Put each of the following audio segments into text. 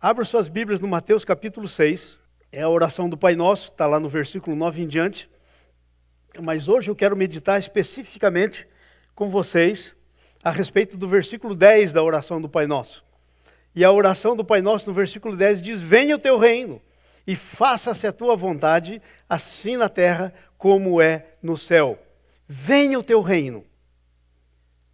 Abra suas Bíblias no Mateus capítulo 6. É a oração do Pai Nosso, está lá no versículo 9 em diante. Mas hoje eu quero meditar especificamente com vocês a respeito do versículo 10 da oração do Pai Nosso. E a oração do Pai Nosso no versículo 10 diz: venha o teu reino e faça-se a tua vontade, assim na terra como é no céu. Venha o teu reino.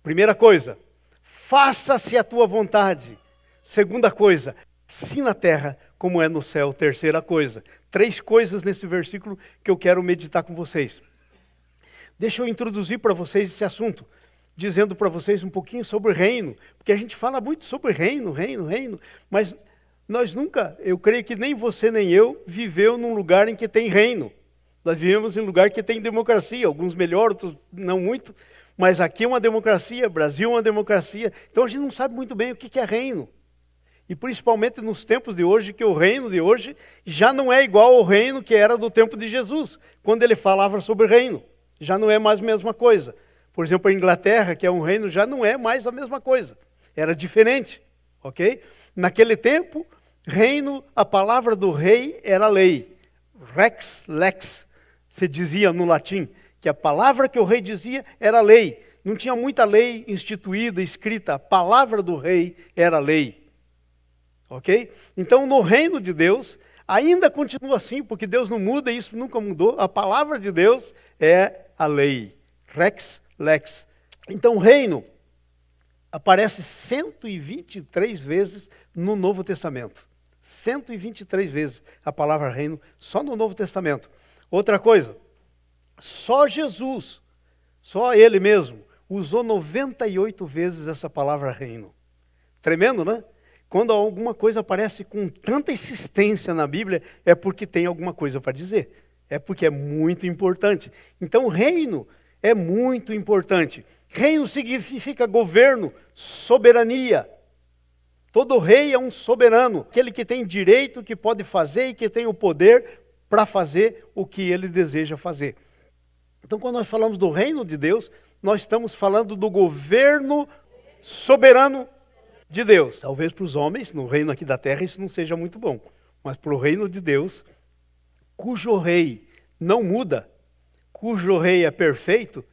Primeira coisa, faça-se a tua vontade. Segunda coisa, assim na terra como é no céu. Terceira coisa. 3 coisas nesse versículo que eu quero meditar com vocês. Deixa eu introduzir para vocês esse assunto, dizendo para vocês um pouquinho sobre reino, porque a gente fala muito sobre reino, mas nós nunca, eu creio que nem você nem eu, viveu num lugar em que tem reino. Nós vivemos em um lugar que tem democracia, alguns melhor, outros não muito, mas aqui é uma democracia, Brasil é uma democracia, então a gente não sabe muito bem o que é reino. E principalmente nos tempos de hoje, que o reino de hoje já não é igual ao reino que era do tempo de Jesus, quando ele falava sobre reino. Já não é mais a mesma coisa. Por exemplo, a Inglaterra, que é um reino, já não é mais a mesma coisa. Era diferente, ok? Naquele tempo, reino, a palavra do rei era lei. Rex, lex, se dizia no latim, que a palavra que o rei dizia era lei. Não tinha muita lei instituída, escrita. A palavra do rei era lei. Ok? Então, no reino de Deus, ainda continua assim, porque Deus não muda, isso nunca mudou. A palavra de Deus é a lei. Rex, lex. Então, reino aparece 123 vezes no Novo Testamento. 123 vezes a palavra reino, só no Novo Testamento. Outra coisa, só Jesus, só Ele mesmo, usou 98 vezes essa palavra reino. Tremendo, né? Quando alguma coisa aparece com tanta insistência na Bíblia, é porque tem alguma coisa para dizer. É porque é muito importante. Então, reino é muito importante. Reino significa governo, soberania. Todo rei é um soberano, aquele que tem direito, que pode fazer e que tem o poder para fazer o que ele deseja fazer. Então, quando nós falamos do reino de Deus, nós estamos falando do governo soberano de Deus. Talvez para os homens, no reino aqui da terra, isso não seja muito bom. Mas para o reino de Deus, cujo rei não muda, cujo rei é perfeito,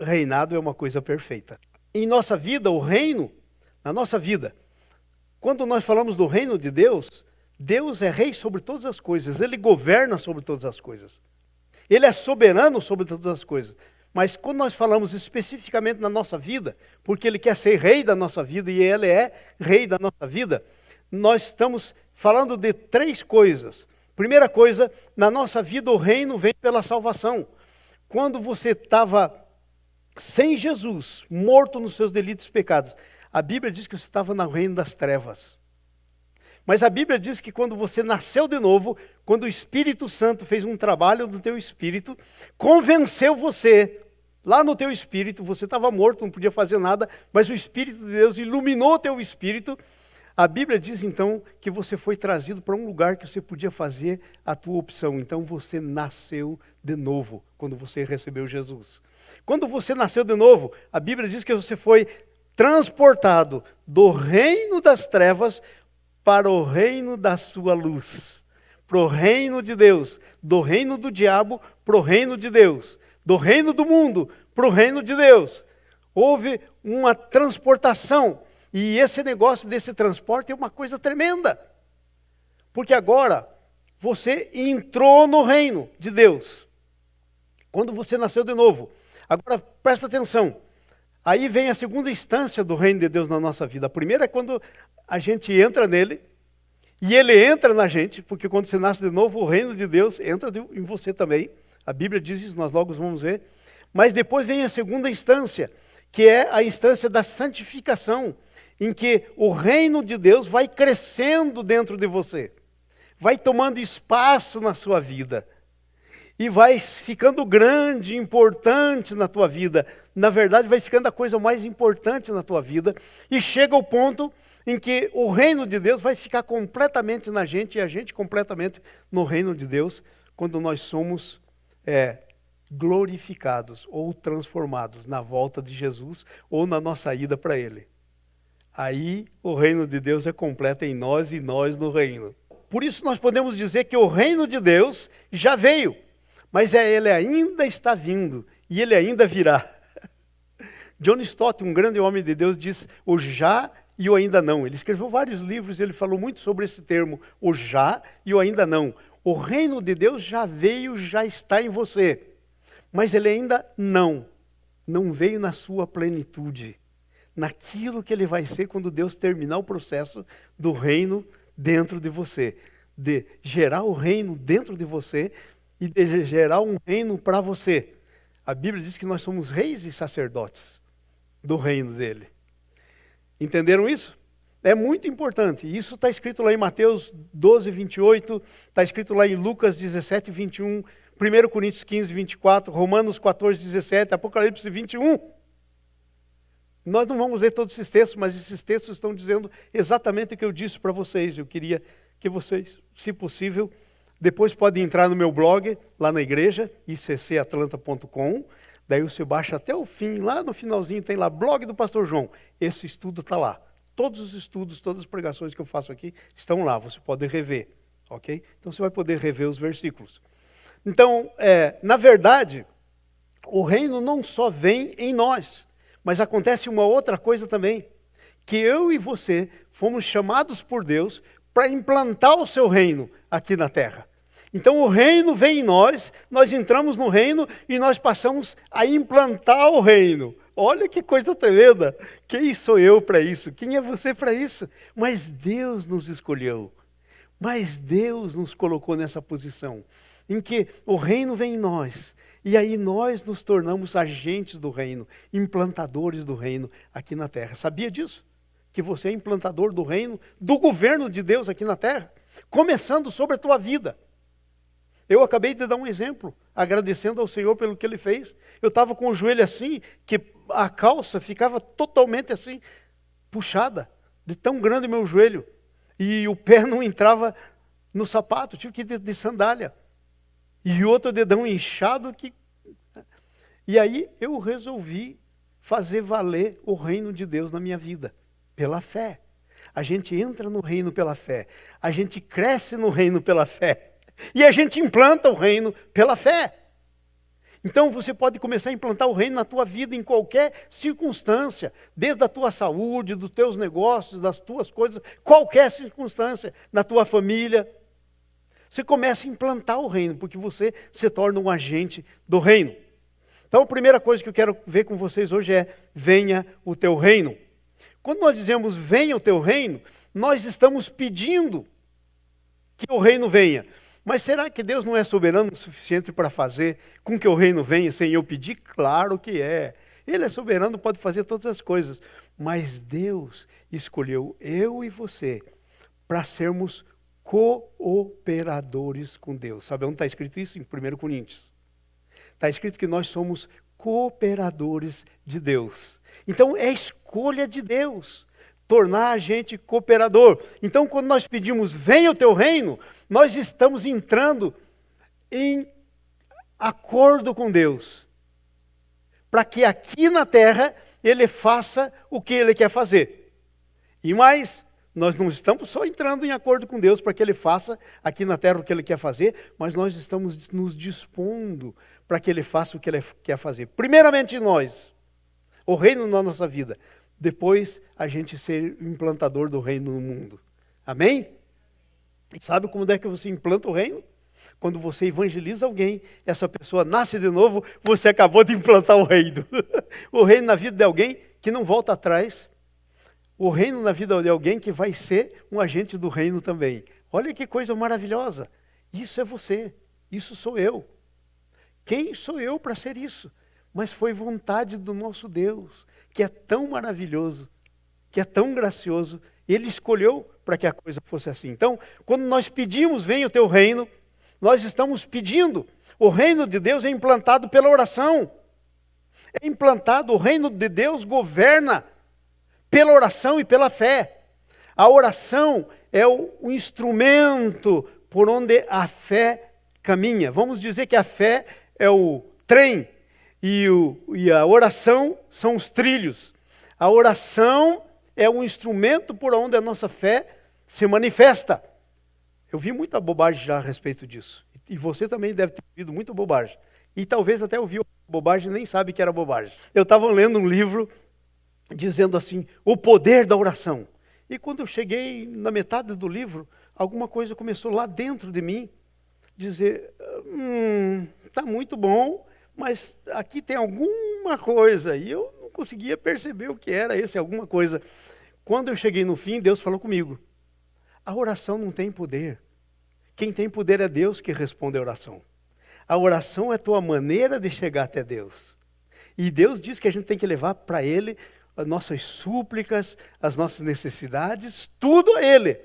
reinado é uma coisa perfeita. Em nossa vida, o reino, na nossa vida, quando nós falamos do reino de Deus, Deus é rei sobre todas as coisas, Ele governa sobre todas as coisas. Ele é soberano sobre todas as coisas. Mas quando nós falamos especificamente na nossa vida, porque Ele quer ser rei da nossa vida e Ele é rei da nossa vida, nós estamos falando de 3 coisas. Primeira coisa, na nossa vida o reino vem pela salvação. Quando você estava sem Jesus, morto nos seus delitos e pecados, a Bíblia diz que você estava no reino das trevas. Mas a Bíblia diz que quando você nasceu de novo, quando o Espírito Santo fez um trabalho no teu espírito, convenceu você, lá no teu espírito, você estava morto, não podia fazer nada, mas o Espírito de Deus iluminou o teu espírito. A Bíblia diz então que você foi trazido para um lugar que você podia fazer a tua opção. Então você nasceu de novo, quando você recebeu Jesus. Quando você nasceu de novo, a Bíblia diz que você foi transportado do reino das trevas para o reino da sua luz, para o reino de Deus, do reino do diabo para o reino de Deus, do reino do mundo para o reino de Deus. Houve uma transportação, e esse negócio desse transporte é uma coisa tremenda, porque agora você entrou no reino de Deus, quando você nasceu de novo. Agora presta atenção, aí vem a segunda instância do reino de Deus na nossa vida. A primeira é quando a gente entra nele, e ele entra na gente, porque quando você nasce de novo, o reino de Deus entra em você também. A Bíblia diz isso, nós logo vamos ver. Mas depois vem a segunda instância, que é a instância da santificação, em que o reino de Deus vai crescendo dentro de você, vai tomando espaço na sua vida, e vai ficando grande, importante na tua vida. Na verdade, vai ficando a coisa mais importante na tua vida, e chega ao ponto em que o reino de Deus vai ficar completamente na gente, e a gente completamente no reino de Deus, quando nós somos glorificados ou transformados na volta de Jesus ou na nossa ida para Ele. aí o reino de Deus é completo em nós e nós no reino. Por isso nós podemos dizer que o reino de Deus já veio, mas ele ainda está vindo e ele ainda virá. John Stott, um grande homem de Deus, diz o já e o ainda não. Ele escreveu vários livros e ele falou muito sobre esse termo, o já e o ainda não. O reino de Deus já veio, já está em você, mas ele ainda não veio na sua plenitude, naquilo que ele vai ser quando Deus terminar o processo do reino dentro de você, de gerar o reino dentro de você e de gerar um reino para você. A Bíblia diz que nós somos reis e sacerdotes do reino dele. Entenderam isso? É muito importante. Isso está escrito lá em Mateus 12, 28, está escrito lá em Lucas 17, 21, 1 Coríntios 15, 24, Romanos 14, 17, Apocalipse 21. Nós não vamos ler todos esses textos, mas esses textos estão dizendo exatamente o que eu disse para vocês. Eu queria que vocês, se possível, depois podem entrar no meu blog, lá na igreja, iccatlanta.com. Daí você baixa até o fim, lá no finalzinho tem lá, blog do Pastor João. Esse estudo está lá. Todos os estudos, todas as pregações que eu faço aqui estão lá, você pode rever, ok? Então você vai poder rever os versículos. Então, na verdade, o reino não só vem em nós, mas acontece uma outra coisa também, que eu e você fomos chamados por Deus para implantar o seu reino aqui na terra. Então o reino vem em nós entramos no reino e nós passamos a implantar o reino. Olha que coisa tremenda. Quem sou eu para isso? Quem é você para isso? Mas Deus nos escolheu. Mas Deus nos colocou nessa posição, em que o reino vem em nós. E aí nós nos tornamos agentes do reino, implantadores do reino aqui na terra. Sabia disso? Que você é implantador do reino, do governo de Deus aqui na terra, começando sobre a tua vida. Eu acabei de dar um exemplo, agradecendo ao Senhor pelo que Ele fez. Eu estava com o joelho assim, que a calça ficava totalmente assim, puxada, de tão grande meu joelho. E o pé não entrava no sapato, tive que ir de sandália. E outro dedão inchado. E aí eu resolvi fazer valer o reino de Deus na minha vida, pela fé. A gente entra no reino pela fé, a gente cresce no reino pela fé. E a gente implanta o reino pela fé. Então você pode começar a implantar o reino na tua vida em qualquer circunstância, desde a tua saúde, dos teus negócios, das tuas coisas, qualquer circunstância, na tua família. Você começa a implantar o reino, porque você se torna um agente do reino. Então a primeira coisa que eu quero ver com vocês hoje é: venha o teu reino. Quando nós dizemos venha o teu reino, nós estamos pedindo que o reino venha. Mas será que Deus não é soberano o suficiente para fazer com que o reino venha sem eu pedir? Claro que é. Ele é soberano, pode fazer todas as coisas. Mas Deus escolheu eu e você para sermos cooperadores com Deus. Sabe onde está escrito isso? Em 1 Coríntios. Está escrito que nós somos cooperadores de Deus. Então é escolha de Deus tornar a gente cooperador. Então, quando nós pedimos, venha o teu reino, nós estamos entrando em acordo com Deus, para que aqui na terra Ele faça o que Ele quer fazer. E mais, nós não estamos só entrando em acordo com Deus para que Ele faça aqui na terra o que Ele quer fazer, mas nós estamos nos dispondo para que Ele faça o que Ele quer fazer. Primeiramente nós, o reino na nossa vida. Depois a gente ser implantador do reino no mundo. Amém? E sabe como é que você implanta o reino? Quando você evangeliza alguém, essa pessoa nasce de novo, você acabou de implantar o reino. O reino na vida de alguém que não volta atrás. O reino na vida de alguém que vai ser um agente do reino também. Olha que coisa maravilhosa. Isso é você. Isso sou eu. Quem sou eu para ser isso? Mas foi vontade do nosso Deus, que é tão maravilhoso, que é tão gracioso. Ele escolheu para que a coisa fosse assim. Então, quando nós pedimos, venha o teu reino, nós estamos pedindo. O reino de Deus é implantado pela oração. É implantado, o reino de Deus governa pela oração e pela fé. A oração é o instrumento por onde a fé caminha. Vamos dizer que a fé é o trem e a oração são os trilhos. A oração é um instrumento por onde a nossa fé se manifesta. Eu vi muita bobagem já a respeito disso. E você também deve ter ouvido muita bobagem. E talvez até ouviu bobagem e nem sabe que era bobagem. Eu estava lendo um livro dizendo assim, o poder da oração. E quando eu cheguei na metade do livro, alguma coisa começou lá dentro de mim, dizer, está muito bom, mas aqui tem alguma coisa. E eu não conseguia perceber o que era esse alguma coisa. Quando eu cheguei no fim, Deus falou comigo, a oração não tem poder. Quem tem poder é Deus que responde a oração. A oração é a tua maneira de chegar até Deus. E Deus diz que a gente tem que levar para Ele as nossas súplicas, as nossas necessidades, tudo a Ele.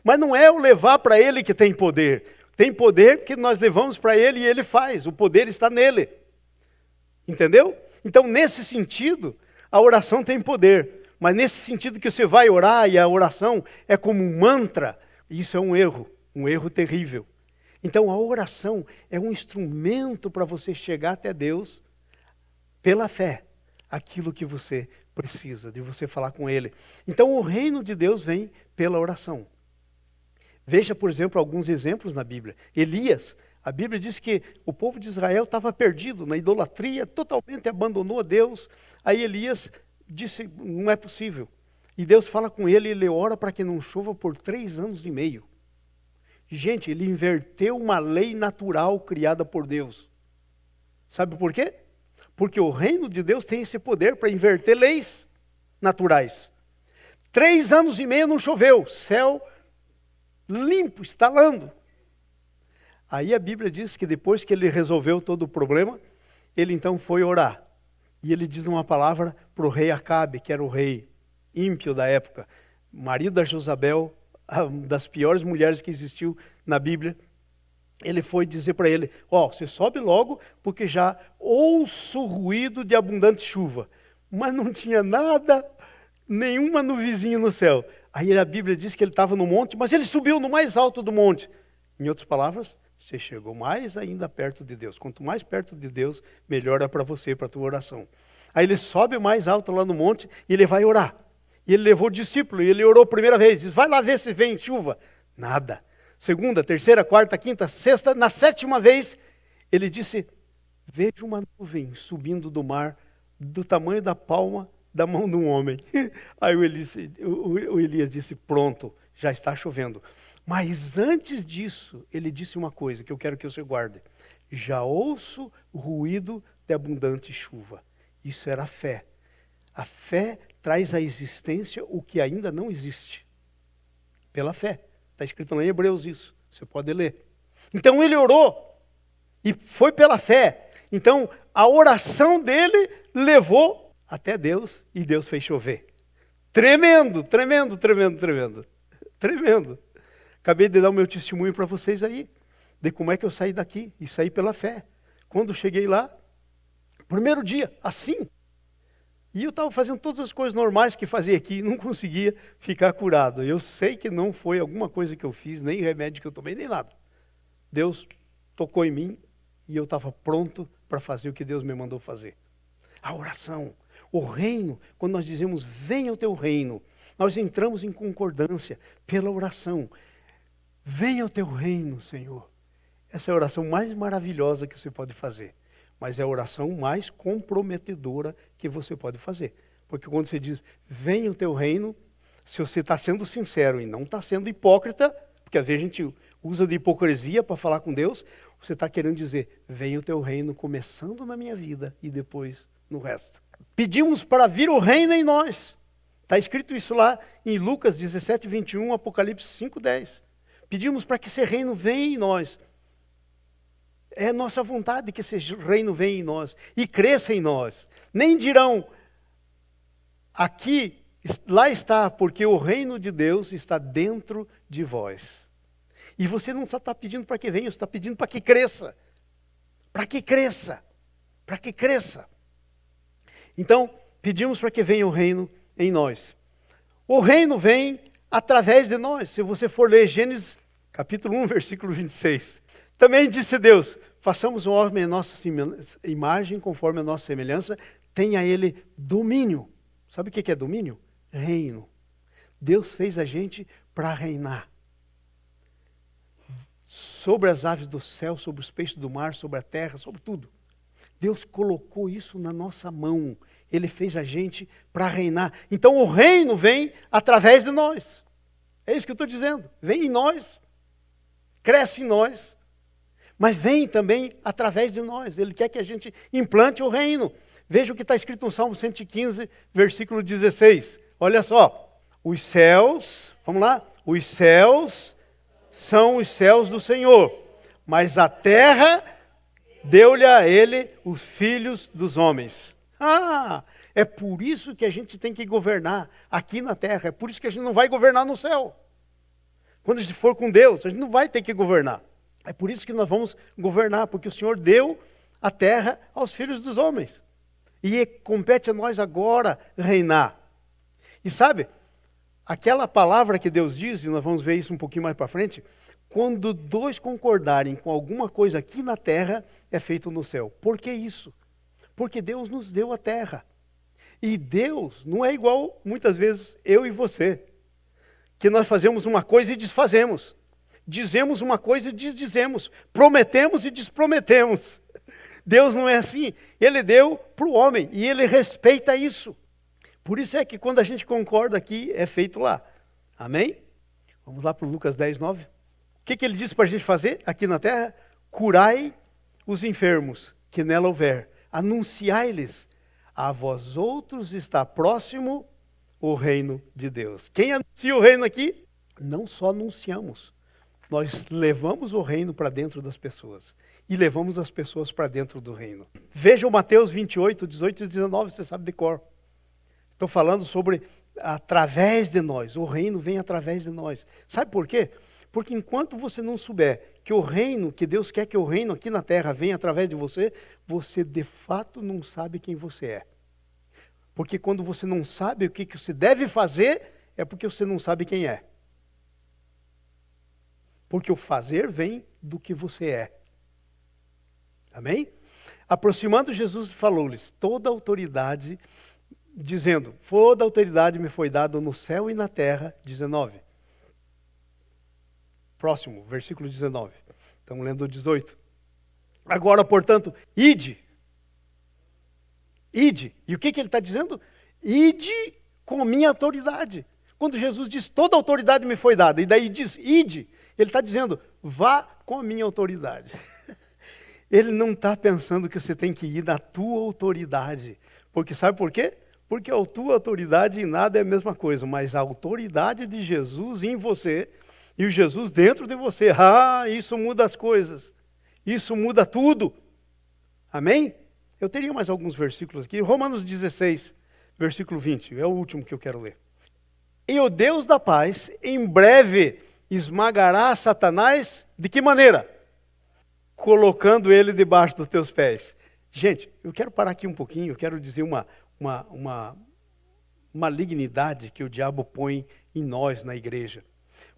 Mas não é o levar para Ele que tem poder. Tem poder porque nós levamos para Ele e Ele faz. O poder está nele. Entendeu? Então, nesse sentido, a oração tem poder. Mas nesse sentido que você vai orar e a oração é como um mantra, isso é um erro terrível. Então a oração é um instrumento para você chegar até Deus pela fé, aquilo que você precisa, de você falar com Ele. Então o reino de Deus vem pela oração. Veja, por exemplo, alguns exemplos na Bíblia. Elias, a Bíblia diz que o povo de Israel estava perdido na idolatria, totalmente abandonou a Deus. Aí Elias disse, não é possível. E Deus fala com ele e ele ora para que não chova por 3 anos e meio. Gente, ele inverteu uma lei natural criada por Deus. Sabe por quê? Porque o reino de Deus tem esse poder para inverter leis naturais. 3 anos e meio não choveu, céu limpo, estalando. Aí a Bíblia diz que depois que ele resolveu todo o problema, ele então foi orar. E ele diz uma palavra para o rei Acabe, que era o rei ímpio da época, marido da Jezabel, uma das piores mulheres que existiu na Bíblia. Ele foi dizer para ele, você sobe logo, porque já ouço o ruído de abundante chuva. Mas não tinha nada, nenhuma nuvenzinha no céu. Aí a Bíblia diz que ele estava no monte, mas ele subiu no mais alto do monte. Em outras palavras, você chegou mais ainda perto de Deus. Quanto mais perto de Deus, melhor é para você, para a tua oração. Aí ele sobe mais alto lá no monte e ele vai orar. E ele levou o discípulo e ele orou a primeira vez. Diz, vai lá ver se vem chuva. Nada. Segunda, terceira, quarta, quinta, sexta. Na 7ª vez, ele disse, vejo uma nuvem subindo do mar, do tamanho da palma da mão de um homem. Aí o Elias disse, pronto, já está chovendo. Mas antes disso, ele disse uma coisa que eu quero que você guarde. Já ouço o ruído de abundante chuva. Isso era a fé. A fé traz à existência o que ainda não existe. Pela fé. Está escrito lá em Hebreus isso. Você pode ler. Então ele orou. E foi pela fé. Então a oração dele levou até Deus e Deus fez chover. Tremendo, tremendo, tremendo, tremendo. Tremendo. Acabei de dar o meu testemunho para vocês aí, de como é que eu saí daqui, e saí pela fé. Quando cheguei lá, primeiro dia, assim, e eu estava fazendo todas as coisas normais que fazia aqui, e não conseguia ficar curado. Eu sei que não foi alguma coisa que eu fiz, nem remédio que eu tomei, nem nada. Deus tocou em mim, e eu estava pronto para fazer o que Deus me mandou fazer. A oração, o reino, quando nós dizemos, venha o teu reino, nós entramos em concordância pela oração. Venha o teu reino, Senhor. Essa é a oração mais maravilhosa que você pode fazer. Mas é a oração mais comprometedora que você pode fazer. Porque quando você diz, venha o teu reino, se você está sendo sincero e não está sendo hipócrita, porque às vezes a gente usa de hipocrisia para falar com Deus, você está querendo dizer, venha o teu reino começando na minha vida e depois no resto. Pedimos para vir o reino em nós. Está escrito isso lá em Lucas 17, 21, Apocalipse 5, 10. Pedimos para que esse reino venha em nós. É nossa vontade que esse reino venha em nós e cresça em nós. Nem dirão, aqui, lá está, porque o reino de Deus está dentro de vós. E você não só está pedindo para que venha, você está pedindo para que cresça. Para que cresça. Para que cresça. Então, pedimos para que venha o reino em nós. O reino vem através de nós. Se você for ler Gênesis capítulo 1, versículo 26. Também disse Deus, façamos o homem a nossa imagem, conforme a nossa semelhança, tenha ele domínio. Sabe o que é domínio? reino. Deus fez a gente para reinar. Sobre as aves do céu, sobre os peixes do mar, sobre a terra, sobre tudo. Deus colocou isso na nossa mão. Ele fez a gente para reinar. Então o reino vem através de nós. É isso que eu estou dizendo. Vem em nós. Cresce em nós. Mas vem também através de nós. Ele quer que a gente implante o reino. Veja o que está escrito no Salmo 115, versículo 16. Olha só. Os céus, vamos lá. Os céus são os céus do Senhor. Mas a terra deu-lhe a ele os filhos dos homens. É por isso que a gente tem que governar aqui na terra. É por isso que a gente não vai governar no céu. Quando a gente for com Deus, a gente não vai ter que governar. É por isso que nós vamos governar, porque o Senhor deu a terra aos filhos dos homens. E compete a nós agora reinar. E sabe, aquela palavra que Deus diz, e nós vamos ver isso um pouquinho mais para frente, quando dois concordarem com alguma coisa aqui na terra, é feito no céu. Por que isso? Porque Deus nos deu a terra. E Deus não é igual, muitas vezes, eu e você, que nós fazemos uma coisa e desfazemos. Dizemos uma coisa e desdizemos. Prometemos e desprometemos. Deus não é assim. Ele deu para o homem e ele respeita isso. Por isso é que quando a gente concorda aqui, é feito lá. Amém? Vamos lá para Lucas 10, 9. O que ele disse para a gente fazer aqui na terra? Curai os enfermos que nela houver. Anunciai-lhes, a vós outros está próximo o reino de Deus. Quem anuncia o reino aqui? Não só anunciamos, nós levamos o reino para dentro das pessoas. E levamos as pessoas para dentro do reino. Veja o Mateus 28, 18 e 19, você sabe de cor. Estou falando sobre através de nós, o reino vem através de nós. Sabe por quê? Porque enquanto você não souber que o reino, que Deus quer que o reino aqui na terra venha através de você, você de fato não sabe quem você é. Porque quando você não sabe o que você deve fazer, é porque você não sabe quem é. Porque o fazer vem do que você é. Amém? Aproximando Jesus, falou-lhes toda a autoridade, dizendo, toda a autoridade me foi dada no céu e na terra, 19. Próximo, versículo 19. Estamos lendo o 18. Agora, portanto, ide. Ide. E o que ele está dizendo? Ide com minha autoridade. Quando Jesus diz, toda a autoridade me foi dada, e daí diz, ide, ele está dizendo, vá com a minha autoridade. Ele não está pensando que você tem que ir na tua autoridade. Porque sabe por quê? Porque a tua autoridade em nada é a mesma coisa, mas a autoridade de Jesus em você e o Jesus dentro de você, isso muda as coisas. Isso muda tudo. Amém? Eu teria mais alguns versículos aqui. Romanos 16, versículo 20, é o último que eu quero ler. E o Deus da paz, em breve, esmagará Satanás, de que maneira? Colocando ele debaixo dos teus pés. Gente, eu quero parar aqui um pouquinho, eu quero dizer uma malignidade que o diabo põe em nós, na igreja.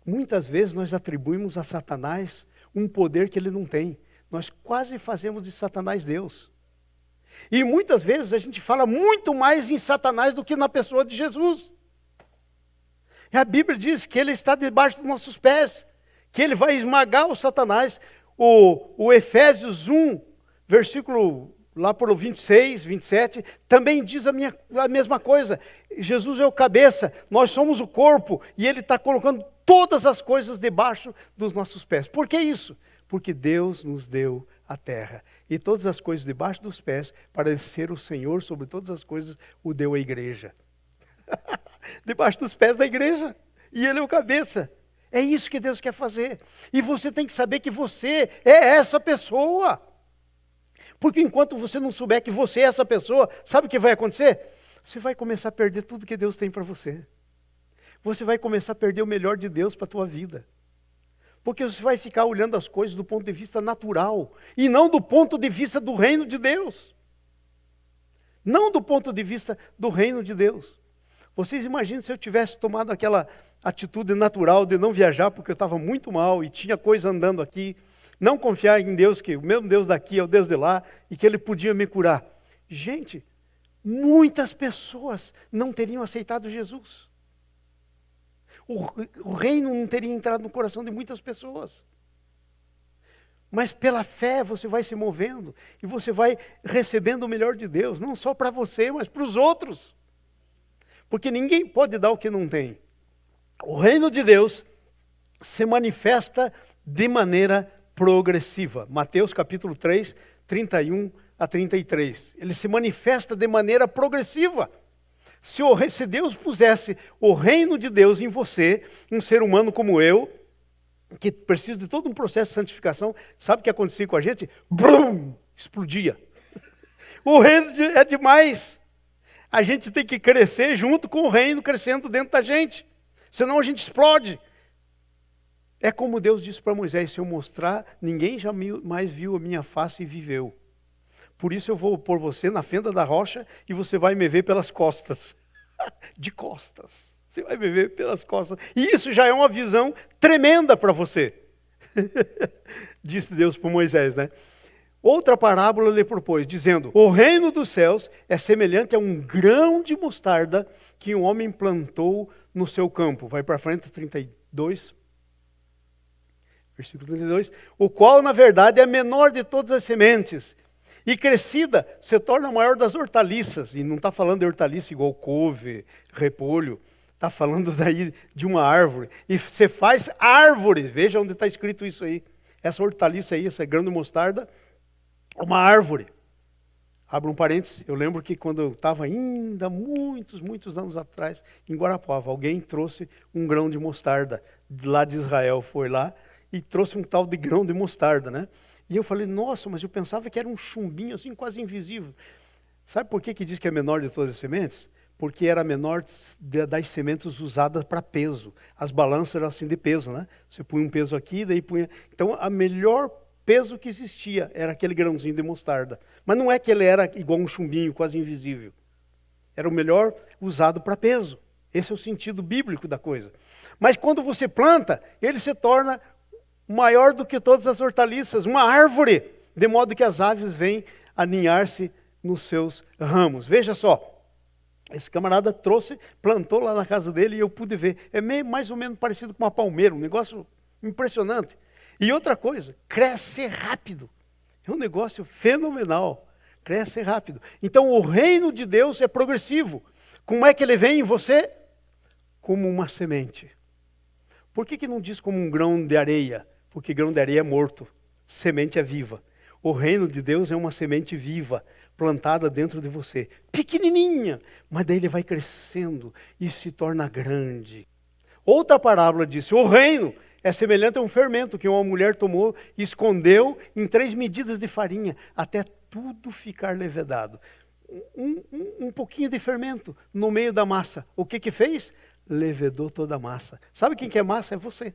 Muitas vezes nós atribuímos a Satanás um poder que ele não tem. Nós quase fazemos de Satanás Deus. E muitas vezes a gente fala muito mais em Satanás do que na pessoa de Jesus. E a Bíblia diz que ele está debaixo dos nossos pés, que ele vai esmagar o Satanás. O Efésios 1, versículo lá por 26, 27, também diz a mesma coisa. Jesus é o cabeça, nós somos o corpo, e ele está colocando todas as coisas debaixo dos nossos pés. Por que isso? Porque Deus nos deu a terra. E todas as coisas debaixo dos pés, para ele ser o Senhor sobre todas as coisas, o deu à igreja. Debaixo dos pés da igreja. E ele é o cabeça. É isso que Deus quer fazer. E você tem que saber que você é essa pessoa. Porque enquanto você não souber que você é essa pessoa, sabe o que vai acontecer? Você vai começar a perder tudo que Deus tem para você. Você vai começar a perder o melhor de Deus para a tua vida. Porque você vai ficar olhando as coisas do ponto de vista natural. E não do ponto de vista do reino de Deus. Não do ponto de vista do reino de Deus. Vocês imaginam se eu tivesse tomado aquela atitude natural de não viajar porque eu estava muito mal e tinha coisa andando aqui. Não confiar em Deus, que o mesmo Deus daqui é o Deus de lá e que Ele podia me curar. Gente, muitas pessoas não teriam aceitado Jesus. O reino não teria entrado no coração de muitas pessoas. Mas pela fé você vai se movendo e você vai recebendo o melhor de Deus, não só para você, mas para os outros. Porque ninguém pode dar o que não tem. O reino de Deus se manifesta de maneira progressiva. Mateus capítulo 3, 31 a 33. Ele se manifesta de maneira progressiva. Se Deus pusesse o reino de Deus em você, um ser humano como eu, que precisa de todo um processo de santificação, sabe o que acontecia com a gente? Brum! Explodia. O reino é demais. A gente tem que crescer junto com o reino crescendo dentro da gente. Senão a gente explode. É como Deus disse para Moisés, se eu mostrar, ninguém jamais viu a minha face e viveu. Por isso eu vou pôr você na fenda da rocha e você vai me ver pelas costas. De costas. Você vai me ver pelas costas. E isso já é uma visão tremenda para você. Disse Deus para Moisés, né? Outra parábola lhe propôs, dizendo, o reino dos céus é semelhante a um grão de mostarda que um homem plantou no seu campo. Vai para frente, 32. Versículo 32. O qual, na verdade, é a menor de todas as sementes. E crescida, se torna a maior das hortaliças. E não está falando de hortaliça igual couve, repolho. Está falando daí de uma árvore. E você faz árvore. Veja onde está escrito isso aí. Essa hortaliça aí, essa grão de mostarda, uma árvore. Abra um parênteses. Eu lembro que quando eu estava ainda muitos anos atrás, em Guarapuava, alguém trouxe um grão de mostarda. Lá de Israel, foi lá e trouxe um tal de grão de mostarda, né? E eu falei, nossa, mas eu pensava que era um chumbinho assim, quase invisível. Sabe por que diz que é menor de todas as sementes? Porque era a menor das sementes usadas para peso. As balanças eram assim de peso, né? Você punha um peso aqui, daí punha... Então, a melhor peso que existia era aquele grãozinho de mostarda. Mas não é que ele era igual um chumbinho, quase invisível. Era o melhor usado para peso. Esse é o sentido bíblico da coisa. Mas quando você planta, ele se torna maior do que todas as hortaliças, uma árvore, de modo que as aves vêm aninhar-se nos seus ramos. Veja só, esse camarada trouxe, plantou lá na casa dele e eu pude ver. É mais ou menos parecido com uma palmeira, um negócio impressionante. E outra coisa, cresce rápido. É um negócio fenomenal, cresce rápido. Então o reino de Deus é progressivo. Como é que ele vem em você? Como uma semente. Por que não diz como um grão de areia? Porque grão de areia é morto, semente é viva. O reino de Deus é uma semente viva, plantada dentro de você. Pequenininha, mas daí ele vai crescendo e se torna grande. Outra parábola disse, o reino é semelhante a um fermento que uma mulher tomou e escondeu em 3 medidas de farinha, até tudo ficar levedado. Um pouquinho de fermento no meio da massa. O que fez? Levedou toda a massa. Sabe quem que é massa? É você.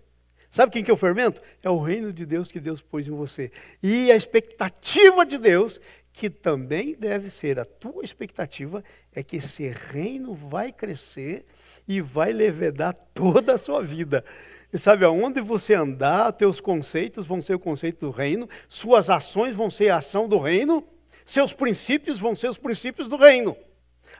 Sabe quem que é o fermento? É o reino de Deus que Deus pôs em você. E a expectativa de Deus, que também deve ser a tua expectativa, é que esse reino vai crescer e vai levedar toda a sua vida. E sabe, aonde você andar, teus conceitos vão ser o conceito do reino, suas ações vão ser a ação do reino, seus princípios vão ser os princípios do reino.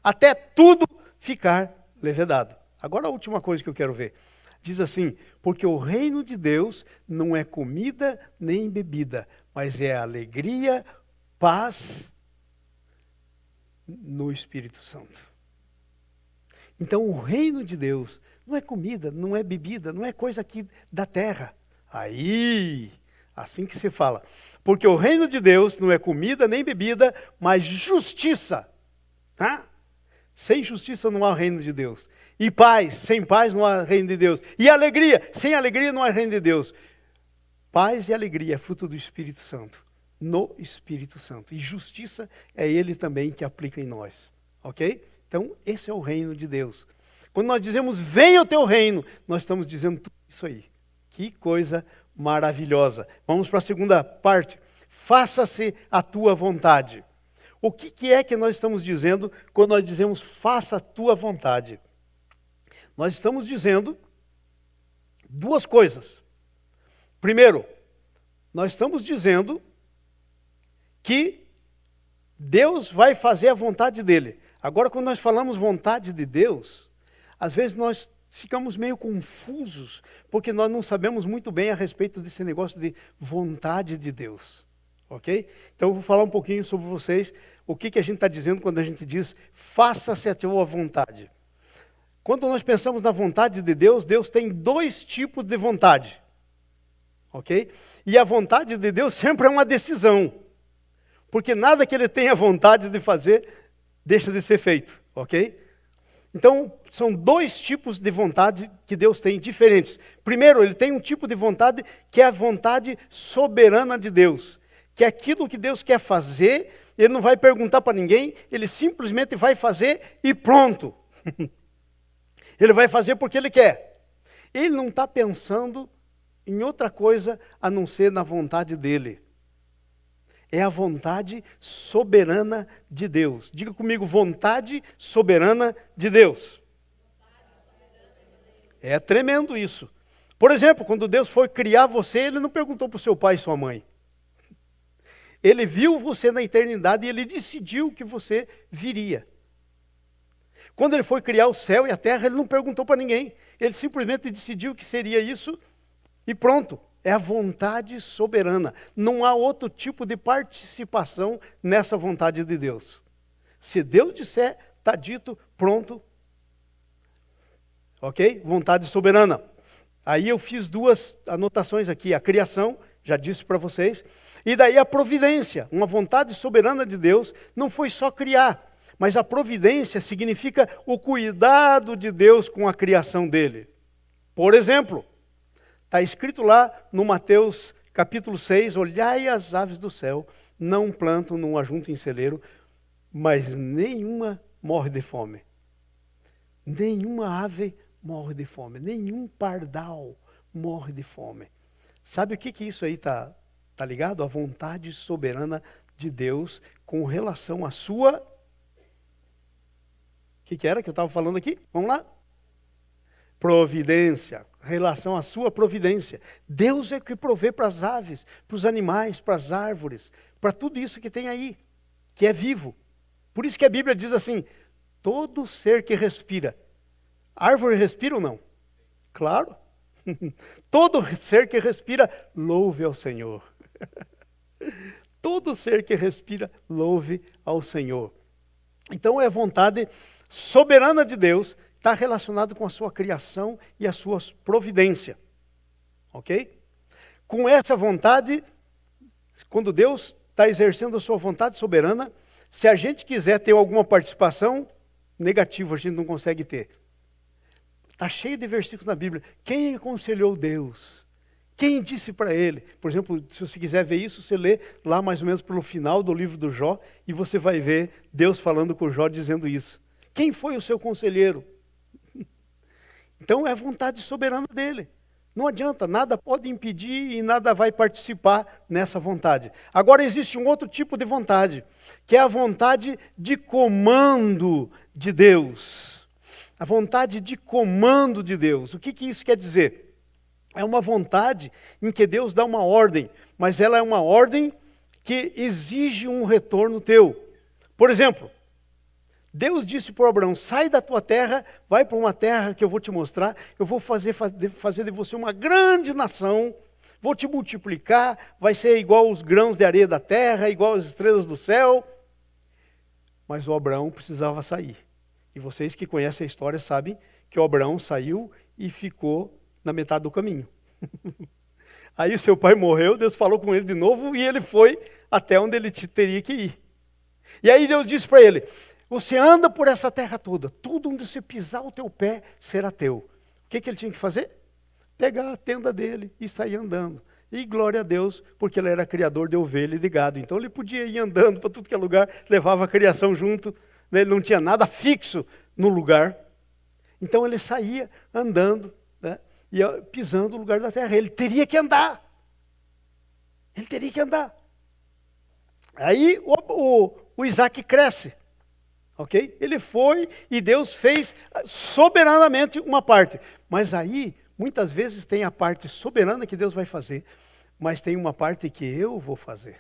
Até tudo ficar levedado. Agora a última coisa que eu quero ver. Diz assim, porque o reino de Deus não é comida nem bebida, mas é alegria, paz no Espírito Santo. Então o reino de Deus não é comida, não é bebida, não é coisa aqui da terra. Aí, assim que se fala. Porque o reino de Deus não é comida nem bebida, mas justiça. Tá? Sem justiça não há reino de Deus. E paz, sem paz não há reino de Deus. E alegria, sem alegria não há reino de Deus. Paz e alegria é fruto do Espírito Santo. No Espírito Santo. E justiça é Ele também que aplica em nós. Ok? Então, esse é o reino de Deus. Quando nós dizemos, venha o teu reino, nós estamos dizendo tudo isso aí. Que coisa maravilhosa. Vamos para a segunda parte. Faça-se a tua vontade. O que é que nós estamos dizendo quando nós dizemos, faça a tua vontade? Nós estamos dizendo duas coisas. Primeiro, nós estamos dizendo que Deus vai fazer a vontade dele. Agora, quando nós falamos vontade de Deus, às vezes nós ficamos meio confusos, porque nós não sabemos muito bem a respeito desse negócio de vontade de Deus. Ok? Então eu vou falar um pouquinho sobre vocês, o que a gente está dizendo quando a gente diz, faça-se a tua vontade. Quando nós pensamos na vontade de Deus, Deus tem dois tipos de vontade. Ok? E a vontade de Deus sempre é uma decisão. Porque nada que ele tenha vontade de fazer, deixa de ser feito. Ok? Então, são dois tipos de vontade que Deus tem diferentes. Primeiro, ele tem um tipo de vontade que é a vontade soberana de Deus. Que é aquilo que Deus quer fazer, ele não vai perguntar para ninguém, ele simplesmente vai fazer e pronto. Ele vai fazer porque ele quer. Ele não está pensando em outra coisa a não ser na vontade dele. É a vontade soberana de Deus. Diga comigo, vontade soberana de Deus. É tremendo isso. Por exemplo, quando Deus foi criar você, ele não perguntou para o seu pai e sua mãe. Ele viu você na eternidade e ele decidiu que você viria. Quando ele foi criar o céu e a terra, ele não perguntou para ninguém. Ele simplesmente decidiu que seria isso e pronto. É a vontade soberana. Não há outro tipo de participação nessa vontade de Deus. Se Deus disser, está dito, pronto. Ok? Vontade soberana. Aí eu fiz duas anotações aqui. A criação, já disse para vocês. E daí a providência. Uma vontade soberana de Deus não foi só criar. Mas a providência significa o cuidado de Deus com a criação dele. Por exemplo, está escrito lá no Mateus capítulo 6, olhai as aves do céu, não plantam, não ajuntam em celeiro, mas nenhuma morre de fome. Nenhuma ave morre de fome, nenhum pardal morre de fome. Sabe o que isso aí está ligado? A vontade soberana de Deus com relação à sua... O que era que eu estava falando aqui? Vamos lá? Providência, relação à sua providência. Deus é que provê para as aves, para os animais, para as árvores, para tudo isso que tem aí, que é vivo. Por isso que a Bíblia diz assim, todo ser que respira. Árvore respira ou não? Claro. Todo ser que respira, louve ao Senhor. Todo ser que respira, louve ao Senhor. Então é vontade soberana de Deus, está relacionado com a sua criação e a sua providência. Ok? Com essa vontade, quando Deus está exercendo a sua vontade soberana, se a gente quiser ter alguma participação, negativa a gente não consegue ter. Está cheio de versículos na Bíblia. Quem aconselhou Deus? Quem disse para ele? Por exemplo, se você quiser ver isso, você lê lá mais ou menos pelo final do livro do Jó, e você vai ver Deus falando com Jó, dizendo isso. Quem foi o seu conselheiro? Então é a vontade soberana dele. Não adianta, nada pode impedir e nada vai participar nessa vontade. Agora existe um outro tipo de vontade, que é a vontade de comando de Deus. A vontade de comando de Deus. O que isso quer dizer? É uma vontade em que Deus dá uma ordem, mas ela é uma ordem que exige um retorno teu. Por exemplo, Deus disse para Abraão, sai da tua terra, vai para uma terra que eu vou te mostrar, eu vou fazer de você uma grande nação, vou te multiplicar, vai ser igual os grãos de areia da terra, igual as estrelas do céu. Mas o Abraão precisava sair. E vocês que conhecem a história sabem que o Abraão saiu e ficou na metade do caminho. Aí o seu pai morreu, Deus falou com ele de novo e ele foi até onde ele teria que ir. E aí Deus disse para ele, você anda por essa terra toda, tudo onde você pisar o teu pé será teu. O que ele tinha que fazer? Pegar a tenda dele e sair andando. E glória a Deus, porque ele era criador de ovelha e de gado. Então ele podia ir andando para tudo que é lugar, levava a criação junto, né? Ele não tinha nada fixo no lugar. Então ele saía andando, né? E pisando no lugar da terra. Ele teria que andar. Ele teria que andar. Aí o Isaac cresce. Ok? Ele foi e Deus fez soberanamente uma parte. Mas aí, muitas vezes tem a parte soberana que Deus vai fazer, mas tem uma parte que eu vou fazer.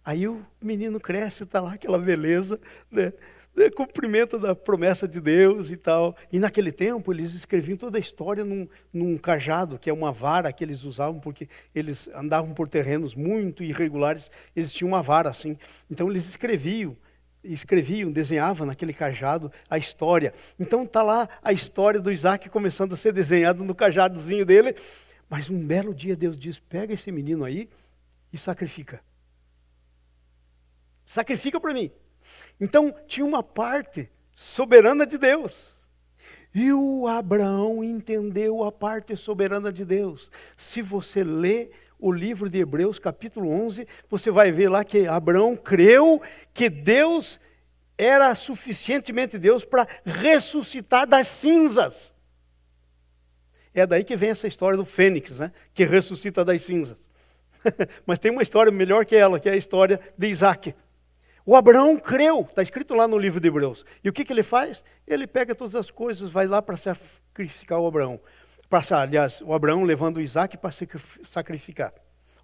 Aí o menino cresce, está lá aquela beleza, né? Cumprimento da promessa de Deus e tal. E naquele tempo eles escreviam toda a história num cajado, que é uma vara que eles usavam, porque eles andavam por terrenos muito irregulares, eles tinham uma vara assim. Então eles escreviam, desenhavam naquele cajado a história. Então está lá a história do Isaac começando a ser desenhado no cajadozinho dele. Mas um belo dia Deus diz, pega esse menino aí e sacrifica. Sacrifica para mim. Então tinha uma parte soberana de Deus. E o Abraão entendeu a parte soberana de Deus. Se você lê o livro de Hebreus, capítulo 11, você vai ver lá que Abraão creu que Deus era suficientemente Deus para ressuscitar das cinzas. É daí que vem essa história do Fênix, né? Que ressuscita das cinzas. Mas tem uma história melhor que ela, que é a história de Isaac. O Abraão creu, está escrito lá no livro de Hebreus. E o que ele faz? Ele pega todas as coisas, vai lá para sacrificar o Abraão. Aliás, o Abraão levando o Isaac para sacrificar.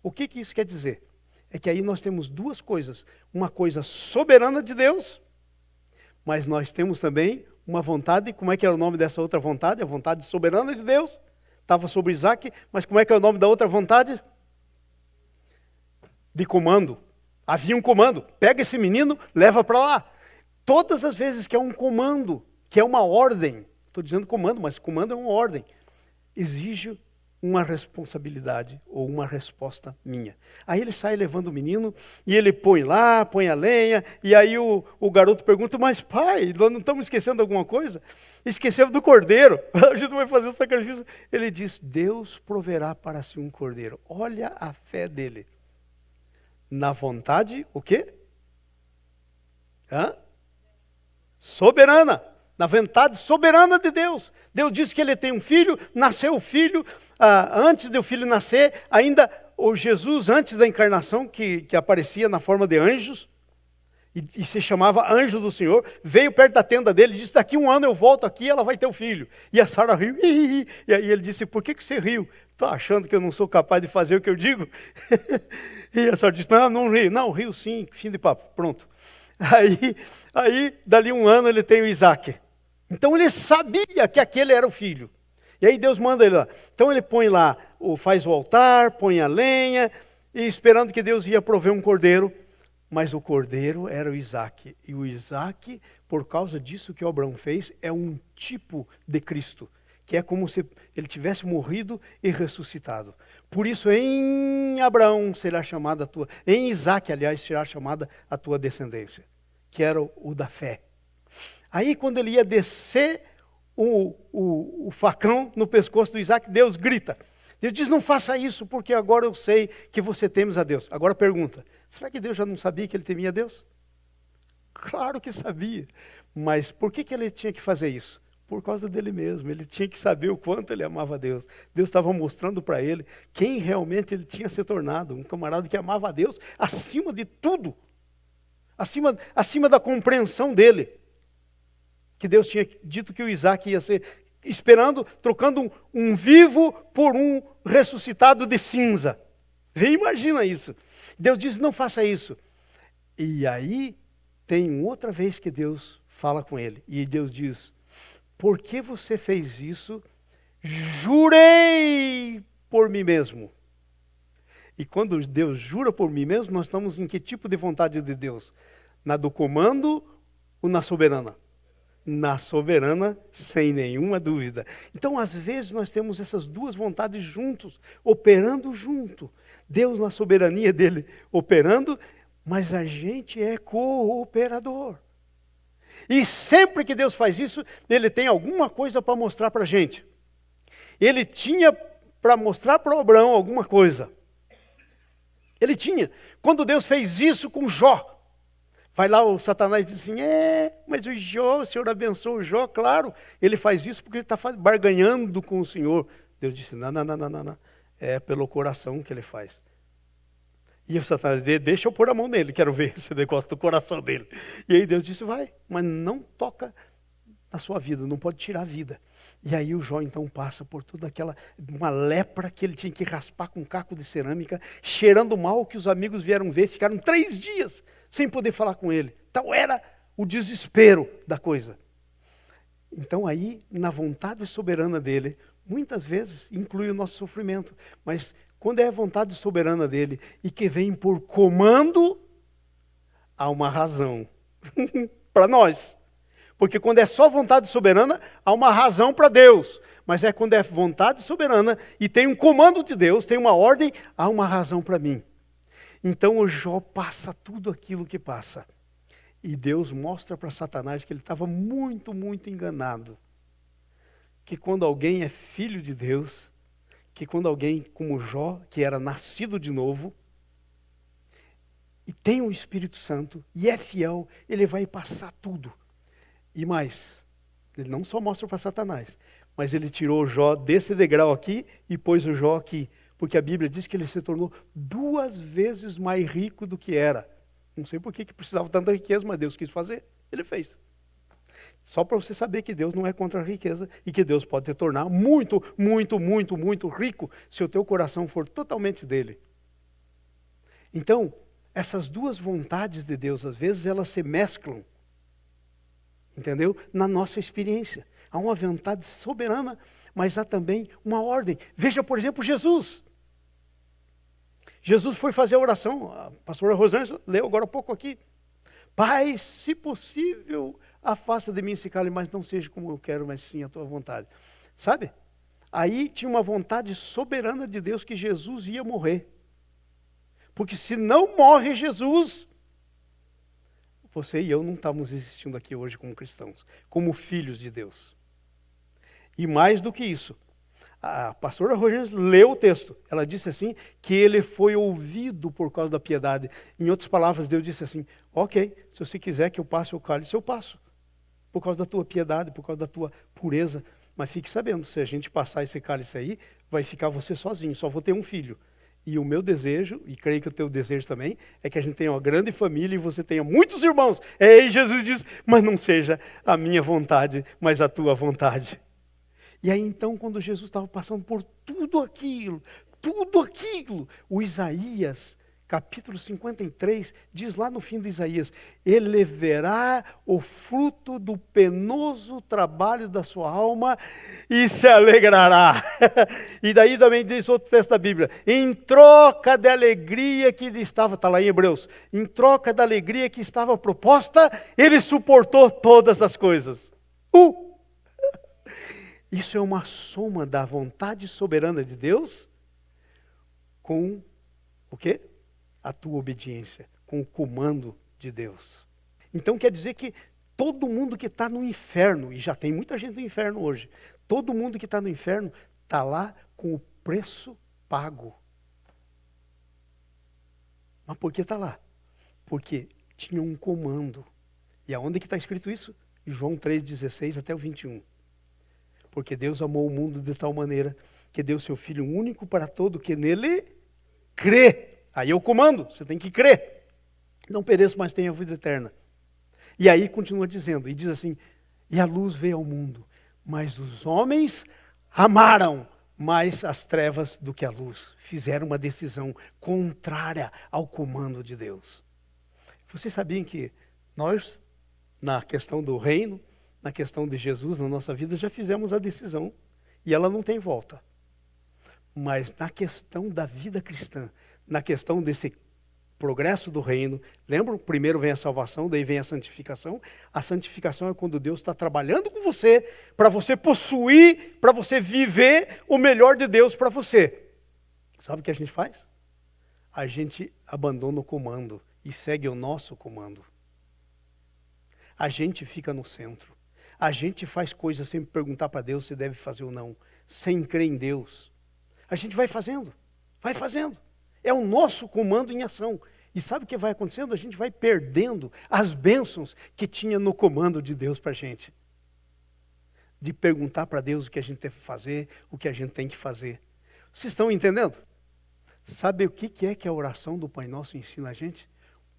O que isso quer dizer? É que aí nós temos duas coisas. Uma coisa soberana de Deus, mas nós temos também uma vontade. Como é que era o nome dessa outra vontade? A vontade soberana de Deus. Estava sobre Isaac, mas como é que é o nome da outra vontade? De comando. Havia um comando, pega esse menino, leva para lá. Todas as vezes que é um comando, que é uma ordem, estou dizendo comando, mas comando é uma ordem, exige uma responsabilidade ou uma resposta minha. Aí ele sai levando o menino e ele põe lá, põe a lenha, e aí o garoto pergunta, mas pai, nós não estamos esquecendo alguma coisa? Esquecemos do cordeiro, a gente vai fazer o sacrifício. Ele diz, Deus proverá para si um cordeiro. Olha a fé dele. Na vontade, o quê? Soberana. Na vontade soberana de Deus. Deus disse que ele tem um filho, nasceu o filho. Antes do filho nascer, ainda o Jesus, antes da encarnação, que aparecia na forma de anjos, e se chamava anjo do Senhor, veio perto da tenda dele e disse, daqui 1 ano eu volto aqui, ela vai ter o filho. E a Sara riu, e aí ele disse, por que você riu? Está achando que eu não sou capaz de fazer o que eu digo? E a Sara disse, não rio. Não, rio sim, fim de papo, pronto. Aí, dali 1 ano ele tem o Isaac. Então ele sabia que aquele era o filho. E aí Deus manda ele lá. Então ele põe lá, faz o altar, põe a lenha, e esperando que Deus ia prover um cordeiro. Mas o cordeiro era o Isaac. E o Isaac, por causa disso que o Abraão fez, é um tipo de Cristo. Que é como se ele tivesse morrido e ressuscitado. Por isso, em Abraão será chamada a tua... Em Isaac, aliás, será chamada a tua descendência. Que era o da fé. Aí, quando ele ia descer o facão no pescoço do Isaac, Deus grita. Deus diz, não faça isso, porque agora eu sei que você temes a Deus. Agora pergunta, será que Deus já não sabia que ele temia a Deus? Claro que sabia. Mas por que ele tinha que fazer isso? Por causa dele mesmo. Ele tinha que saber o quanto ele amava a Deus. Deus estava mostrando para ele quem realmente ele tinha se tornado. Um camarada que amava a Deus acima de tudo. Acima da compreensão dele. Que Deus tinha dito que o Isaac ia ser... Esperando, trocando um vivo por um ressuscitado de cinza. Vem, imagina isso. Deus diz, não faça isso. E aí, tem outra vez que Deus fala com ele. E Deus diz, por que você fez isso? Jurei por mim mesmo. E quando Deus jura por mim mesmo, nós estamos em que tipo de vontade de Deus? Na do comando ou na soberana? Na soberana, sem nenhuma dúvida. Então, às vezes, nós temos essas duas vontades juntos, operando junto. Deus na soberania dele operando, mas a gente é cooperador. E sempre que Deus faz isso, ele tem alguma coisa para mostrar para a gente. Ele tinha para mostrar para Abraão alguma coisa. Ele tinha. Quando Deus fez isso com Jó, vai lá o Satanás e diz assim, mas o Senhor abençoou o Jó, claro. Ele faz isso porque ele está barganhando com o Senhor. Deus disse, não. É pelo coração que ele faz. E o Satanás disse, deixa eu pôr a mão nele, quero ver esse negócio do coração dele. E aí Deus disse, vai, mas não toca na sua vida, não pode tirar a vida. E aí o Jó então passa por toda aquela, uma lepra que ele tinha que raspar com um caco de cerâmica, cheirando mal, que os amigos vieram ver, ficaram 3 dias sem poder falar com ele. Então era o desespero da coisa. Então aí, na vontade soberana dele, muitas vezes inclui o nosso sofrimento, mas quando é a vontade soberana dele e que vem por comando, há uma razão para nós. Porque quando é só vontade soberana, há uma razão para Deus. Mas é quando é vontade soberana e tem um comando de Deus, tem uma ordem, há uma razão para mim. Então o Jó passa tudo aquilo que passa. E Deus mostra para Satanás que ele estava muito, muito enganado. Que quando alguém é filho de Deus, que quando alguém como Jó, que era nascido de novo, e tem o Espírito Santo, e é fiel, ele vai passar tudo. E mais, ele não só mostra para Satanás, mas ele tirou o Jó desse degrau aqui e pôs o Jó aqui. Porque a Bíblia diz que ele se tornou 2 vezes mais rico do que era. Não sei por que precisava tanta riqueza, mas Deus quis fazer, ele fez. Só para você saber que Deus não é contra a riqueza e que Deus pode te tornar muito, muito, muito, muito rico se o teu coração for totalmente dele. Então, essas 2 vontades de Deus, às vezes elas se mesclam. Entendeu? Na nossa experiência. Há uma vontade soberana, mas há também uma ordem. Veja, por exemplo, Jesus. Jesus foi fazer a oração. A pastora Rosângela leu agora há pouco aqui. Pai, se possível, afasta de mim esse cálice, mas não seja como eu quero, mas sim a tua vontade. Sabe? Aí tinha uma vontade soberana de Deus que Jesus ia morrer. Porque se não morre Jesus, você e eu não estamos existindo aqui hoje como cristãos, como filhos de Deus. E mais do que isso, a pastora Rogério leu o texto. Ela disse assim, que ele foi ouvido por causa da piedade. Em outras palavras, Deus disse assim, ok, se você quiser que eu passe o cálice, eu passo. Por causa da tua piedade, por causa da tua pureza. Mas fique sabendo, se a gente passar esse cálice aí, vai ficar você sozinho, só vou ter um filho. E o meu desejo, e creio que o teu desejo também, é que a gente tenha uma grande família e você tenha muitos irmãos. E aí Jesus diz, mas não seja a minha vontade, mas a tua vontade. E aí então, quando Jesus estava passando por tudo aquilo, o Isaías, capítulo 53, diz lá no fim de Isaías, ele verá o fruto do penoso trabalho da sua alma e se alegrará. E daí também diz outro texto da Bíblia, em troca da alegria que lhe estava, está lá em Hebreus, em troca da alegria que estava proposta, ele suportou todas as coisas. Isso é uma soma da vontade soberana de Deus com o quê? A tua obediência, com o comando de Deus. Então quer dizer que todo mundo que está no inferno, e já tem muita gente no inferno hoje, todo mundo que está no inferno está lá com o preço pago. Mas por que está lá? Porque tinha um comando. E aonde que está escrito isso? João 3,16 até o 21. Porque Deus amou o mundo de tal maneira que deu seu Filho único para todo que nele crê. Aí é o comando, você tem que crer. Não pereça, mas tenha vida eterna. E aí continua dizendo, e diz assim, e a luz veio ao mundo, mas os homens amaram mais as trevas do que a luz. Fizeram uma decisão contrária ao comando de Deus. Vocês sabiam que nós, na questão do reino, na questão de Jesus na nossa vida, já fizemos a decisão e ela não tem volta. Mas na questão da vida cristã, na questão desse progresso do reino, lembram? Primeiro vem a salvação, daí vem a santificação. A santificação é quando Deus está trabalhando com você, para você possuir, para você viver o melhor de Deus para você. Sabe o que a gente faz? A gente abandona o comando e segue o nosso comando. A gente fica no centro. A gente faz coisas sem perguntar para Deus se deve fazer ou não, sem crer em Deus. A gente vai fazendo, vai fazendo. É o nosso comando em ação. E sabe o que vai acontecendo? A gente vai perdendo as bênçãos que tinha no comando de Deus para a gente. De perguntar para Deus o que a gente deve fazer, o que a gente tem que fazer. Vocês estão entendendo? Sabe o que é que a oração do Pai Nosso ensina a gente?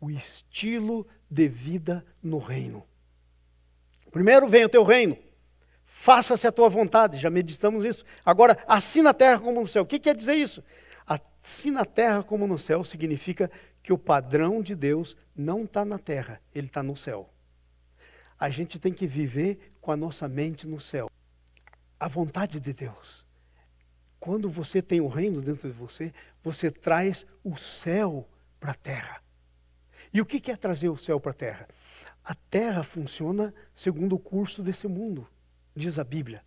O estilo de vida no reino. Primeiro vem o teu reino. Faça-se a tua vontade. Já meditamos isso. Agora, assim na terra como no céu. O que quer dizer isso? Assim na terra como no céu significa que o padrão de Deus não está na terra, ele está no céu. A gente tem que viver com a nossa mente no céu. A vontade de Deus. Quando você tem o reino dentro de você, você traz o céu para a terra. E o que é trazer o céu para a terra? A terra funciona segundo o curso desse mundo, diz a Bíblia.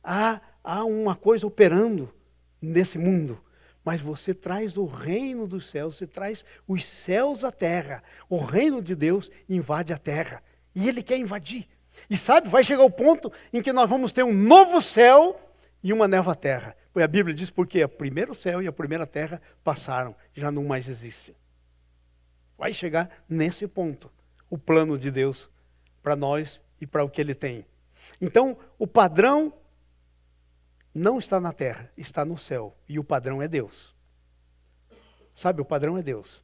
Há uma coisa operando nesse mundo. Mas você traz o reino dos céus, você traz os céus à terra. O reino de Deus invade a terra. E Ele quer invadir. E sabe, vai chegar o ponto em que nós vamos ter um novo céu e uma nova terra. A Bíblia diz porque o primeiro céu e a primeira terra passaram, já não mais existem. Vai chegar nesse ponto o plano de Deus para nós e para o que Ele tem. Então, o padrão não está na terra, está no céu. E o padrão é Deus. Sabe, o padrão é Deus.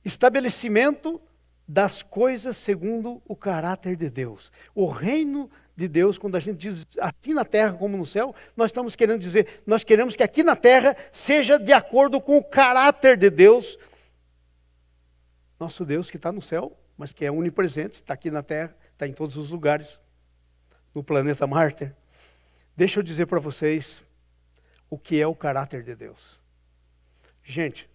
Estabelecimento das coisas segundo o caráter de Deus. O reino de Deus, quando a gente diz aqui na terra como no céu, nós estamos querendo dizer, nós queremos que aqui na terra seja de acordo com o caráter de Deus. Nosso Deus que está no céu, mas que é onipresente, está aqui na terra, está em todos os lugares, no planeta Marte. Deixa eu dizer para vocês o que é o caráter de Deus. Gente,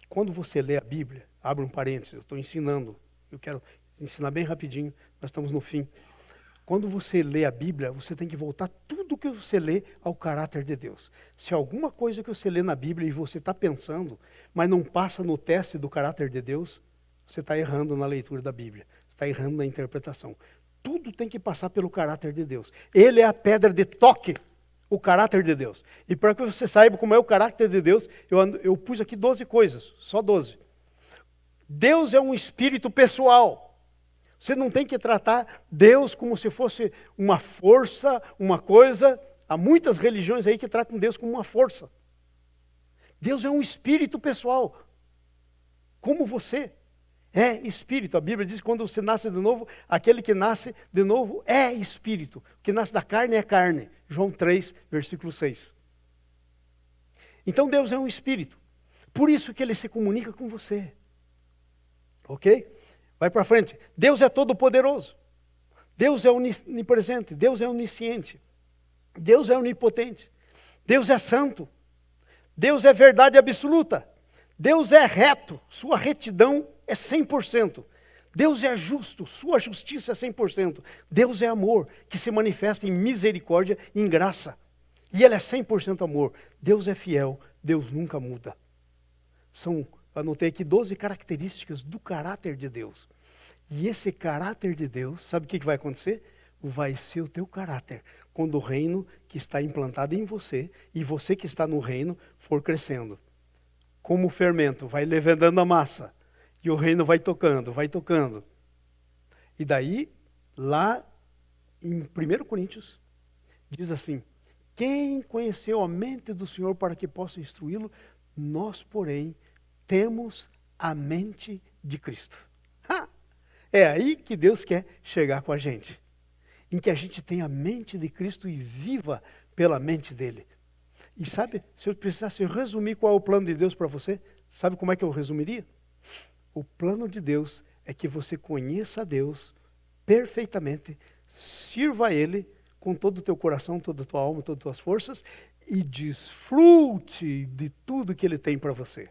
quando você lê a Bíblia, abre um parênteses, eu estou ensinando, eu quero ensinar bem rapidinho, nós estamos no fim. Quando você lê a Bíblia, você tem que voltar tudo que você lê ao caráter de Deus. Se alguma coisa que você lê na Bíblia e você está pensando, mas não passa no teste do caráter de Deus, você está errando na leitura da Bíblia, você está errando na interpretação. Tudo tem que passar pelo caráter de Deus. Ele é a pedra de toque, o caráter de Deus. E para que você saiba como é o caráter de Deus, eu pus aqui 12 coisas, só 12. Deus é um espírito pessoal. Você não tem que tratar Deus como se fosse uma força, uma coisa. Há muitas religiões aí que tratam Deus como uma força. Deus é um espírito pessoal, como você. É espírito. A Bíblia diz que quando você nasce de novo, aquele que nasce de novo é espírito. O que nasce da carne é carne. João 3, versículo 6. Então Deus é um espírito. Por isso que Ele se comunica com você. Ok? Vai para frente. Deus é todo poderoso. Deus é onipresente. Deus é onisciente. Deus é onipotente. Deus é santo. Deus é verdade absoluta. Deus é reto. Sua retidão é 100%. Deus é justo, sua justiça é 100%. Deus é amor, que se manifesta em misericórdia e em graça. E Ele é 100% amor. Deus é fiel, Deus nunca muda. Anotei aqui 12 características do caráter de Deus. E esse caráter de Deus, sabe o que vai acontecer? Vai ser o teu caráter, quando o reino que está implantado em você, e você que está no reino, for crescendo. Como o fermento, vai levedando a massa. E o reino vai tocando, vai tocando. E daí, lá em 1 Coríntios, diz assim: quem conheceu a mente do Senhor para que possa instruí-lo? Nós, porém, temos a mente de Cristo. É aí que Deus quer chegar com a gente. Em que a gente tenha a mente de Cristo e viva pela mente dele. E sabe, se eu precisasse resumir qual é o plano de Deus para você, sabe como é que eu resumiria? O plano de Deus é que você conheça a Deus perfeitamente, sirva a Ele com todo o teu coração, toda a tua alma, todas as tuas forças e desfrute de tudo que Ele tem para você.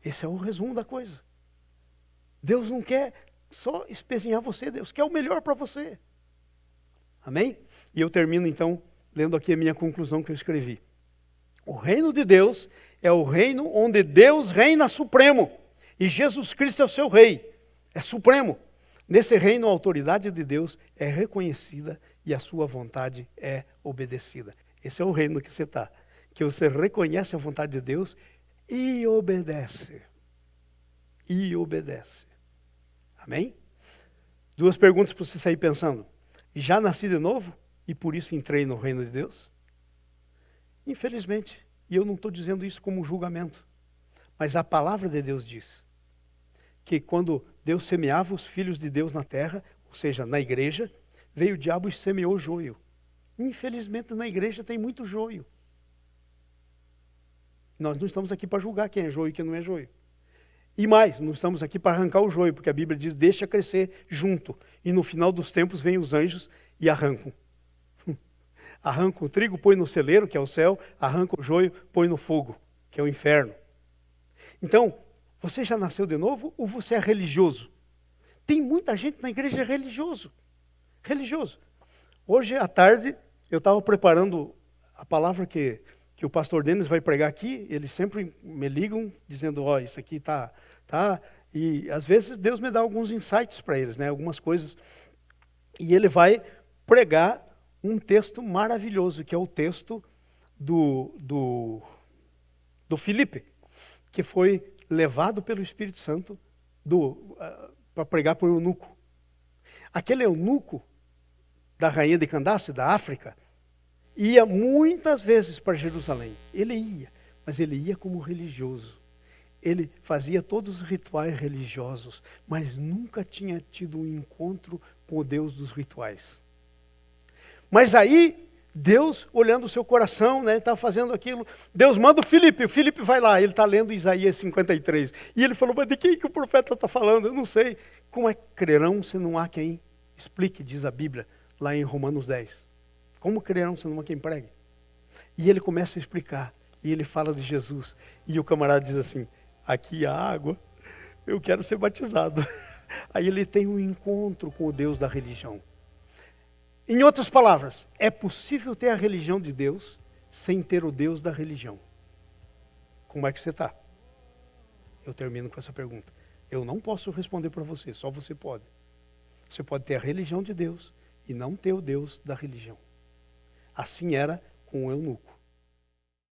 Esse é o resumo da coisa. Deus não quer só espezinhar você, Deus quer o melhor para você. Amém? E eu termino então lendo aqui a minha conclusão que eu escrevi. O reino de Deus é o reino onde Deus reina supremo. E Jesus Cristo é o seu rei. É supremo. Nesse reino, a autoridade de Deus é reconhecida e a sua vontade é obedecida. Esse é o reino que você está. Que você reconhece a vontade de Deus e obedece. E obedece. Amém? 2 perguntas para você sair pensando. Já nasci de novo e por isso entrei no reino de Deus? Infelizmente, e eu não estou dizendo isso como julgamento, mas a palavra de Deus diz que quando Deus semeava os filhos de Deus na terra, ou seja, na igreja, veio o diabo e semeou joio. Infelizmente, na igreja tem muito joio. Nós não estamos aqui para julgar quem é joio e quem não é joio. E mais, não estamos aqui para arrancar o joio, porque a Bíblia diz, deixa crescer junto. E no final dos tempos vêm os anjos e arrancam. Arrancam o trigo, põe no celeiro, que é o céu, arranca o joio, põe no fogo, que é o inferno. Então, você já nasceu de novo ou você é religioso? Tem muita gente na igreja religioso. Religioso. Hoje à tarde, eu estava preparando a palavra que o pastor Denis vai pregar aqui. Eles sempre me ligam dizendo, ó, isso aqui tá. E às vezes Deus me dá alguns insights para eles, né? Algumas coisas. E ele vai pregar um texto maravilhoso, que é o texto do Filipe, que foi levado pelo Espírito Santo para pregar para o eunuco. Aquele eunuco da rainha de Candace, da África, ia muitas vezes para Jerusalém. Ele ia, mas ele ia como religioso. Ele fazia todos os rituais religiosos, mas nunca tinha tido um encontro com o Deus dos rituais. Mas aí, Deus, olhando o seu coração, né, estava fazendo aquilo, Deus manda o Filipe vai lá, ele está lendo Isaías 53. E ele falou, mas de quem que o profeta está falando? Eu não sei. Como é que crerão se não há quem explique, diz a Bíblia, lá em Romanos 10. Como crerão se não há quem pregue? E ele começa a explicar, e ele fala de Jesus. E o camarada diz assim, aqui há água, eu quero ser batizado. Aí ele tem um encontro com o Deus da religião. Em outras palavras, é possível ter a religião de Deus sem ter o Deus da religião. Como é que você está? Eu termino com essa pergunta. Eu não posso responder para você, só você pode. Você pode ter a religião de Deus e não ter o Deus da religião. Assim era com o eunuco.